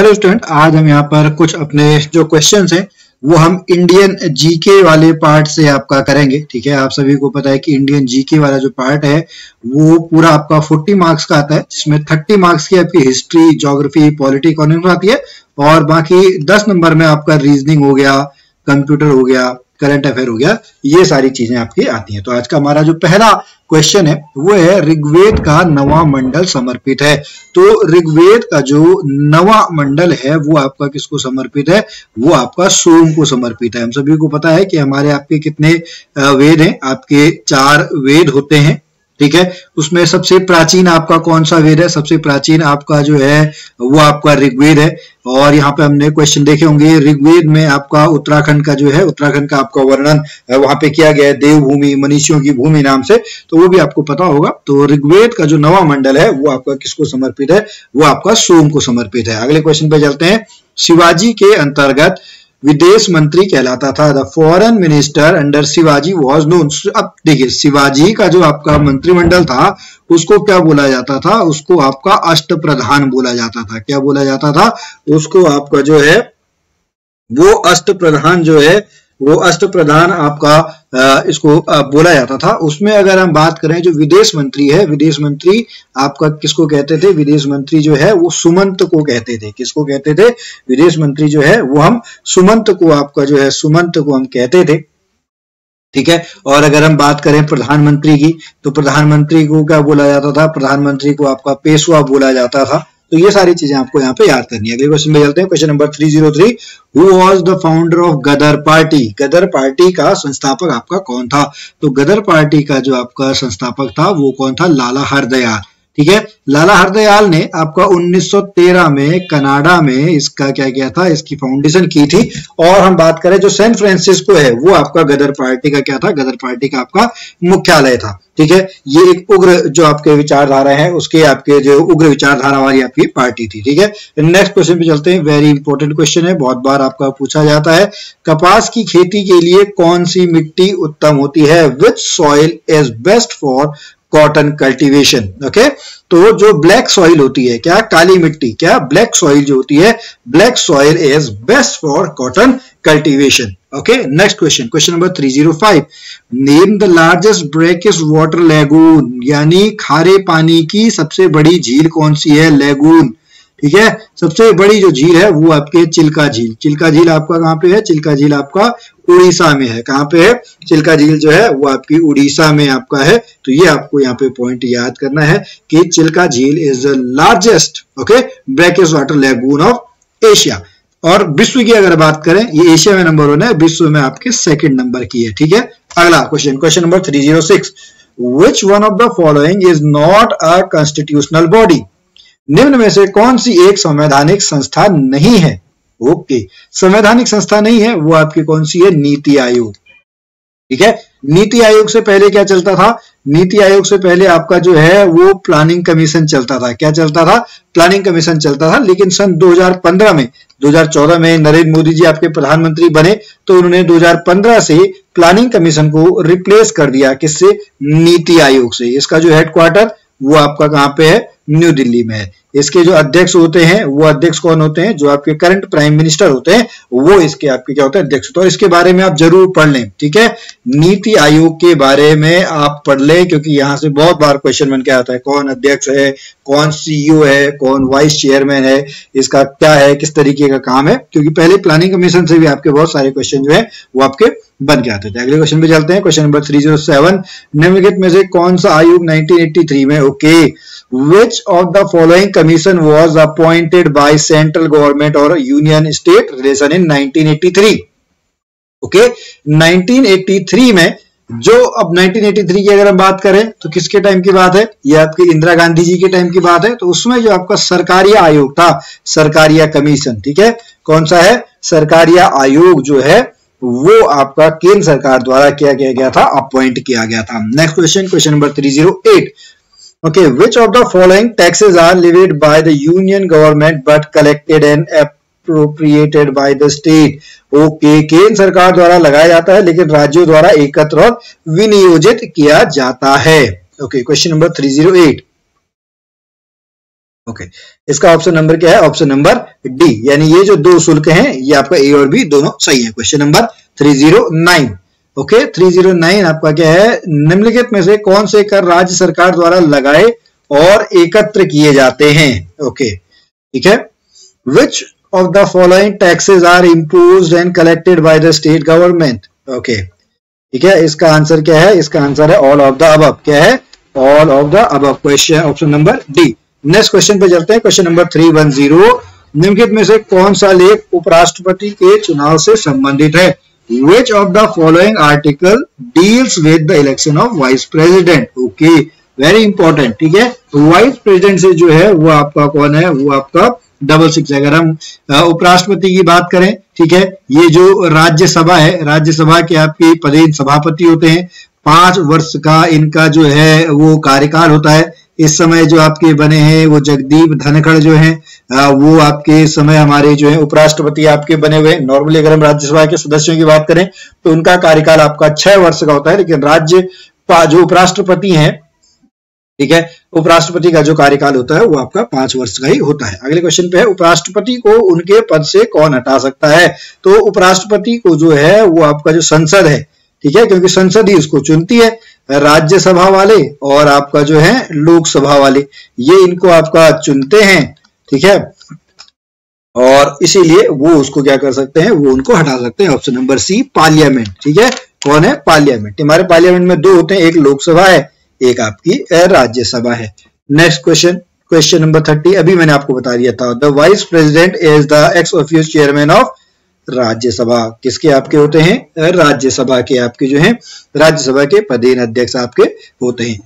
Hello student, आज हम यहाँ पर कुछ अपने जो क्वेश्चंस हैं वो हम इंडियन जीके वाले पार्ट से आपका करेंगे। ठीक है, आप सभी को पता है कि इंडियन जीके वाला जो पार्ट है वो पूरा आपका 40 मार्क्स का आता है, जिसमें 30 मार्क्स की आपकी हिस्ट्री, ज्योग्राफी, पॉलिटी, इकोनॉमिक्स आती है और बाकी 10 नंबर में आपका रीजनिंग हो गया, कंप्यूटर हो गया, करंट अफेयर हो गया, ये सारी चीजें आपकी आती हैं। तो आज का हमारा जो पहला क्वेश्चन है वो है ऋग्वेद का नवा मंडल समर्पित है। तो ऋग्वेद का जो नवा मंडल है वो आपका किसको समर्पित है? वो आपका सोम को समर्पित है। हम सभी को पता है कि हमारे आपके कितने वेद हैं, आपके 4 वेद होते हैं। ठीक है, उसमें सबसे प्राचीन आपका कौन सा वेद है? सबसे प्राचीन आपका जो है वो आपका ऋग्वेद है। और यहाँ पे हमने क्वेश्चन देखे होंगे, ऋग्वेद में आपका उत्तराखंड का जो है, उत्तराखंड का आपका वर्णन वहां पे किया गया है देवभूमि, मनीषियों की भूमि नाम से, तो वो भी आपको पता होगा। तो ऋग्वेद का जो नवा मंडल है वो आपका किसको समर्पित है? वो आपका सोम को समर्पित है। अगले क्वेश्चन पे चलते हैं। शिवाजी के अंतर्गत विदेश मंत्री कहलाता था। The foreign minister under Shivaji was known. अब देखिए, शिवाजी का जो आपका मंत्रिमंडल था उसको क्या बोला जाता था? उसको आपका अष्टप्रधान बोला जाता था। क्या बोला जाता था? उसको आपका जो है वो अष्टप्रधान जो है वो अष्टप्रधान आपका इसको बोला जाता था। उसमें अगर हम बात करें, जो विदेश मंत्री है, विदेश मंत्री आपका किसको कहते थे? विदेश मंत्री जो है वो सुमंत को कहते थे। किसको कहते थे? विदेश मंत्री जो है वो हम सुमंत को, आपका जो है सुमंत को हम कहते थे। ठीक है, और अगर हम बात करें प्रधानमंत्री की, तो प्रधानमंत्री को क्या बोला जाता था? प्रधानमंत्री को आपका पेशवा बोला जाता था। तो ये सारी चीजें आपको यहाँ पे याद करनी है। अगले क्वेश्चन में चलते हैं। Question number 303, who was the founder of Ghadar party? Ghadar party का संस्थापक आपका कौन था? तो गदर पार्टी का जो आपका संस्थापक था वो कौन था? लाला हरदयाल। ठीक है, लाला हरदयाल ने आपका 1913 में कनाडा में इसका क्या किया था? इसकी फाउंडेशन की थी। और हम बात करें, जो सैन फ्रांसिस्को है वो आपका गदर पार्टी का क्या था? गदर पार्टी का आपका मुख्यालय था। ठीक है, ये एक उग्र जो आपके विचारधारा है उसके आपके जो उग्र विचारधारा वाली आपकी पार्टी थी। ठीक है, नेक्स्ट क्वेश्चन पे चलते हैं। वेरी इंपॉर्टेंट क्वेश्चन है, बहुत बार आपका पूछा जाता है। कपास की खेती के लिए कौन सी मिट्टी उत्तम होती है? विच soil is best for cotton cultivation? Okay, तो जो ब्लैक सॉइल होती है, क्या काली मिट्टी, क्या ब्लैक सॉइल जो होती है, black soil is best for cotton cultivation. Okay, next question, question number 305, name the largest brackish water lagoon, यानी खारे पानी की सबसे बड़ी झील कौन सी है? लैगून। ठीक है, सबसे बड़ी जो झील है वो आपके चिल्का झील। चिल्का झील आपका कहाँ पे है? चिल्का झील आपका उड़ीसा में है। कहाँ पे है? चिल्का झील जो है वो आपकी उड़ीसा में आपका है। तो ये आपको यहाँ पे पॉइंट याद करना है कि चिल्का झील is the largest brackish water lagoon of Asia. और विश्व की अगर बात करें, ये एशिया में नंबर 1 है, विश्व में आपके सेकंड नंबर की है। ठीक है, अगला question, question number 306, which one of the following is not a constitutional body? निम्न में से कौन सी एक संवैधानिक संस्था नहीं है? ओके, संवैधानिक संस्था नहीं है, वो आपकी कौन सी है? नीति आयोग। ठीक है, नीति आयोग से पहले क्या चलता था? नीति आयोग से पहले आपका जो है वो प्लानिंग कमीशन चलता था। क्या चलता था? प्लानिंग कमीशन चलता था। लेकिन सन 2015 में, 2014 में नरेंद्र मोदी जी आपके प्रधानमंत्री बने तो उन्होंने 2015 से प्लानिंग कमीशन को रिप्लेस कर दिया। किससे? नीति आयोग से। इसका जो हेडक्वार्टर वो आपका कहाँ पे है? न्यू दिल्ली में है। इसके जो अध्यक्ष होते हैं वो अध्यक्ष कौन होते हैं? जो आपके करंट प्राइम मिनिस्टर होते हैं वो इसके आपके क्या होते हैं? अध्यक्ष। तो इसके बारे में आप जरूर पढ़ लें। ठीक है, नीति आयोग के बारे में आप पढ़ लें, क्योंकि यहां से बहुत बार क्वेश्चन बन के आता है, कौन अध्यक्ष है, कौन सीईओ है, कौन वाइस चेयरमैन है, इसका क्या है, किस तरीके का काम है। क्योंकि पहले प्लानिंग कमीशन से भी आपके बहुत सारे क्वेश्चन जो है वो आपके बन के आते थे। अगले क्वेश्चन पे चलते हैं। क्वेश्चन नंबर 307, निम्नलिखित में से कौन सा आयोग 1983 में, okay, which of the following commission was appointed by central government or union state relation in 1983? Okay, 1983 में जो, अब 1983 की अगर हम बात करें तो किसके टाइम की बात है? ये आपकी इंदिरा गांधी जी के टाइम की बात है। तो उसमें जो आपका सरकारिया आयोग था, सरकारिया कमीशन, ठीक है, कौन सा है? सरकारिया आयोग जो है वो आपका केंद्र सरकार द्वारा क्या किया गया था? अपॉइंट किया गया था। Next question, question number 308, okay, which of the following taxes are levied by the union government but collected and appropriated by the state? okay, केंद्र सरकार द्वारा लगाया जाता है लेकिन राज्यों द्वारा एकत्र और विनियोजित किया जाता है। okay, क्वेश्चन नंबर 308, ओके, इसका ऑप्शन नंबर क्या है? ऑप्शन नंबर डी, यानी ये जो दो शुल्क हैं ये आपका ए और बी दोनों सही है। Question number 309। ओके, 309 आपका क्या है? निम्नलिखित में से कौन से कर राज्य सरकार द्वारा लगाए और एकत्र किए जाते हैं? ओके, ठीक है। Which of the following taxes are imposed and collected by the state government? Okay, ठीक है, इसका आंसर क्या है? इसका आंसर है ऑल ऑफ द अबव। क्या है? All of the above. Question option number D. Next question पे चलते हैं। Question number 310। निम्नलिखित में से कौन सा लेख उपराष्ट्रपति के चुनाव से संबंधित है? Which of the following article deals with the election of vice president? Okay, very important, ठीक है। वाइस प्रेसिडेंट से जो है वो आपका कौन है? वो आपका 66। अगर हम उपराष्ट्रपति की बात करें, ठीक है, ये जो राज्यसभा है, राज्यसभा के आपके पदेन सभापति होते हैं। 5 वर्ष का इनका जो है वो कार्यकाल होता है। इस समय जो आपके बने हैं वो जगदीप धनखड़ जो हैं, वो आपके समय हमारे जो है उपराष्ट्रपति आपके बने हुए। नॉर्मली अगर हम राज्यसभा के सदस्यों की बात करें तो उनका कार्यकाल आपका 6 वर्ष का होता है, लेकिन राज्य जो उपराष्ट्रपति हैं, ठीक है, उपराष्ट्रपति का जो कार्यकाल होता है वो आपका 5 वर्ष का ही होता है। अगले क्वेश्चन पे है, उपराष्ट्रपति को उनके पद से कौन हटा सकता है? तो उपराष्ट्रपति को जो है वो आपका जो संसद है, ठीक है, क्योंकि संसद ही उसको चुनती है। राज्यसभा वाले और आपका जो है लोकसभा वाले, ये इनको आपका चुनते हैं, ठीक है, और इसीलिए वो उसको क्या कर सकते हैं? वो उनको हटा सकते हैं। Option number C, parliament. ठीक है, कौन है? पार्लियामेंट। हमारे पार्लियामेंट में 2 होते हैं, एक लोकसभा है, एक आपकी राज्यसभा है। Next question, question number 30। अभी मैंने आपको बता दिया था, the vice president is the x official chairman of Rajya Sabha. किसके आपके होते हैं? राज्यसभा के आपके जो हैं, राज्यसभा के पदेन अध्यक्ष आपके होते हैं।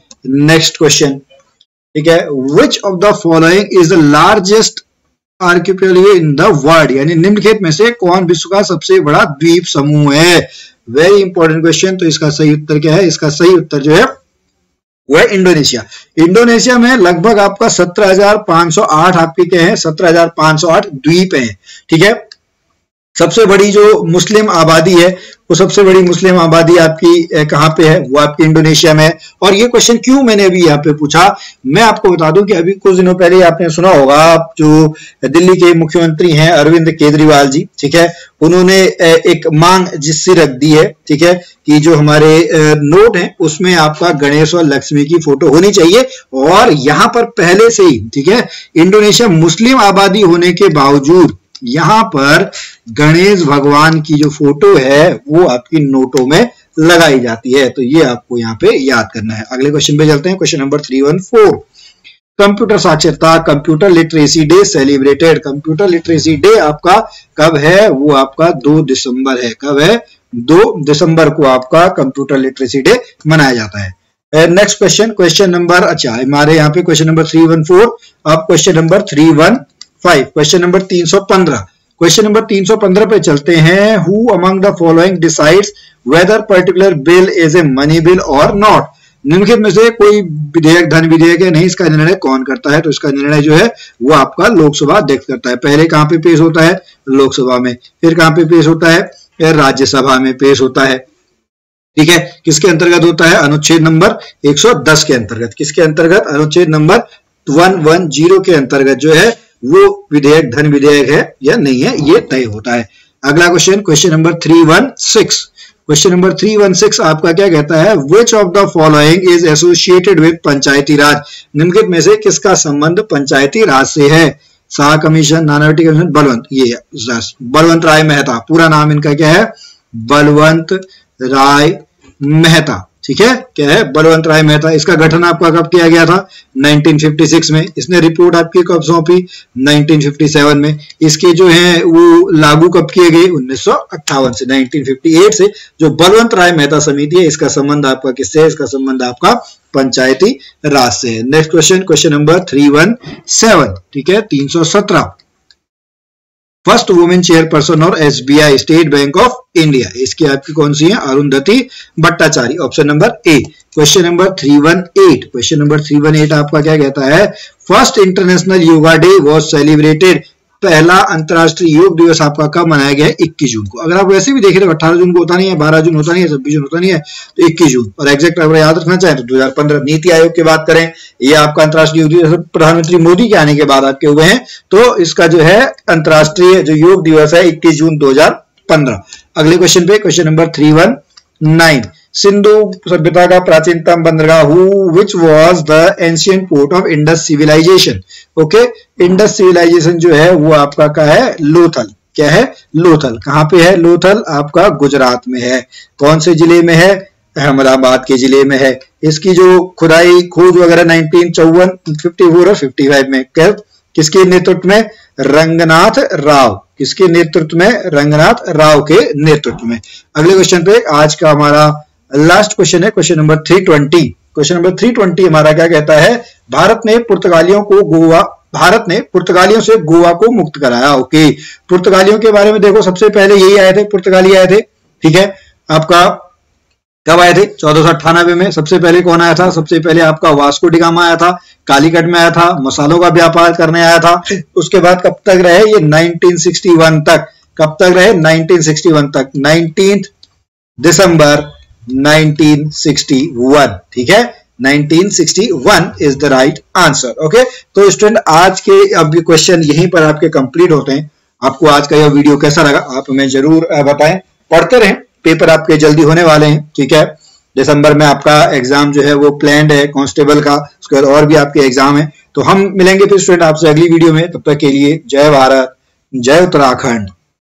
नेक्स्ट क्वेश्चन, ठीक है, which of the following is the largest archipelago in the world? यानी निम्नलिखित में से कौन विश्व का सबसे बड़ा द्वीप समूह है? Very important question. तो इसका सही उत्तर क्या है? इसका सही उत्तर जो है वो है इंडोनेशिया। इंडोनेशिया में लगभग आपका 17,508 आपके क्या है? 17,508 द्वीप हैं। ठीक है, सबसे बड़ी जो मुस्लिम आबादी है, वो सबसे बड़ी मुस्लिम आबादी आपकी कहाँ पे है? वो आपकी इंडोनेशिया में है। और ये क्वेश्चन क्यों मैंने अभी यहाँ पे पूछा, मैं आपको बता दूं कि अभी कुछ दिनों पहले आपने सुना होगा, जो दिल्ली के मुख्यमंत्री हैं अरविंद केजरीवाल जी, ठीक है, उन्होंने एक मांग जिससे रख दी है, ठीक है, कि जो हमारे नोट है उसमें आपका गणेश और लक्ष्मी की फोटो होनी चाहिए। और यहाँ पर पहले से ही, ठीक है, इंडोनेशिया मुस्लिम आबादी होने के बावजूद यहां पर गणेश भगवान की जो फोटो है वो आपकी नोटों में लगाई जाती है। तो ये आपको यहाँ पे याद करना है। अगले क्वेश्चन पे चलते हैं, क्वेश्चन नंबर 314। कंप्यूटर साक्षरता, computer literacy day celebrated. Computer literacy day आपका कब है? वो आपका 2 दिसंबर है। कब है? 2 दिसंबर को आपका कंप्यूटर लिटरेसी डे मनाया जाता है। नेक्स्ट क्वेश्चन, क्वेश्चन नंबर, अच्छा हमारे यहाँ पे क्वेश्चन नंबर 314। अब question number 315, question number 315। Question number 315 पे चलते हैं। Who among the following decides whether particular bill is a money bill और नॉट? निम्नलिखित में से कोई विधेयक धन विधेयक है नहीं, इसका निर्णय कौन करता है? तो इसका निर्णय जो है वो आपका लोकसभा अध्यक्ष करता है। पहले कहां पे पेश होता है? लोकसभा में। फिर कहां पे पेश होता है? राज्यसभा में पेश होता है। ठीक है, किसके अंतर्गत होता है? अनुच्छेद नंबर 110 के अंतर्गत। किसके अंतर्गत? अनुच्छेद नंबर 110 के अंतर्गत जो है वो विधेयक धन विधेयक है या नहीं है, ये तय होता है। अगला question, question number 316। Question number 316 आपका क्या कहता है? Which of the following is associated with panchayati raj? निम्नलिखित में से किसका संबंध पंचायती राज से है? Shah commission, Nanavati commission, Balwant. ये बलवंत राय मेहता, पूरा नाम इनका क्या है? बलवंत राय मेहता। ठीक है, क्या है? बलवंत राय मेहता। इसका गठन आपका कब किया गया था? 1956 में। इसने रिपोर्ट आपकी कब सौंपी? 1957 में। इसके जो है वो लागू कब किए गए? 1958 से। 1958 से जो बलवंत राय मेहता समिति है, इसका संबंध आपका किससे है? इसका संबंध आपका पंचायती राज से है। Next question, question number 317। ठीक है, 317। फर्स्ट वुमेन चेयरपर्सन और SBI state bank of India, इसकी आपकी कौन सी है? Arundhati Bhattacharya. Option number A. Question number 318। Question number 318 आपका क्या कहता है? First international yoga day was celebrated पहला अंतर्राष्ट्रीय योग दिवस आपका कब मनाया गया है? 21 जून को। अगर आप वैसे भी देखें तो 18 जून को होता नहीं है, 12 जून होता नहीं है, 26 जून होता नहीं है, तो 21 जून। और एग्जैक्ट अगर याद रखना चाहें तो 2015 नीति आयोग की बात करें, ये आपका अंतर्राष्ट्रीय योग दिवस प्रधानमंत्री मोदी के आने के बाद आपके हुए हैं, तो इसका जो है अंतर्राष्ट्रीय जो योग दिवस है 21 जून 2015। अगले क्वेश्चन पे, क्वेश्चन नंबर 319, सिंधु सभ्यता का प्राचीनतम बंदरगाह which was the ancient port of Indus civilisation. Okay, Indus civilisation जो है वो आपका क्या है? लोथल। क्या है? लोथल। कहां पे है लोथल? आपका गुजरात में है। कौन से जिले में है? अहमदाबाद के जिले में है। इसकी जो खुदाई खोज वगैरह 1954, 54 और 55 में किसके नेतृत्व में? रंगनाथ राव। किसके नेतृत्व में? रंगनाथ राव के नेतृत्व में। अगले क्वेश्चन पे आज का हमारा लास्ट क्वेश्चन है, क्वेश्चन नंबर 320। क्वेश्चन नंबर 320 हमारा क्या कहता है? भारत ने पुर्तगालियों से गोवा को मुक्त कराया। ओके, पुर्तगालियों के बारे में देखो, सबसे पहले यही आए थे, पुर्तगाली आए थे। ठीक है, आपका कब आए थे? 1498 में। सबसे पहले कौन आया था? सबसे पहले आपका वास्को डी गामा आया था, कालीकट में आया था, मसालों का व्यापार करने आया था। उसके बाद कब तक रहे ये? 1961 तक। कब तक रहे? 1961 तक, 19 दिसंबर 1961। ठीक है, 1961 is the right answer. Okay, तो स्टूडेंट आज के अब क्वेश्चन यहीं पर आपके कंप्लीट होते हैं। आपको आज का यह वीडियो कैसा लगा आप हमें जरूर बताएं। पढ़ते रहें, पेपर आपके जल्दी होने वाले हैं। ठीक है, दिसंबर में आपका एग्जाम जो है वो प्लान्ड है कांस्टेबल का, उसके बाद और भी आपके एग्जाम है। तो हम मिलेंगे फिर स्टूडेंट आपसे अगली वीडियो में। तब तक के लिए जय भारत, जय उत्तराखंड।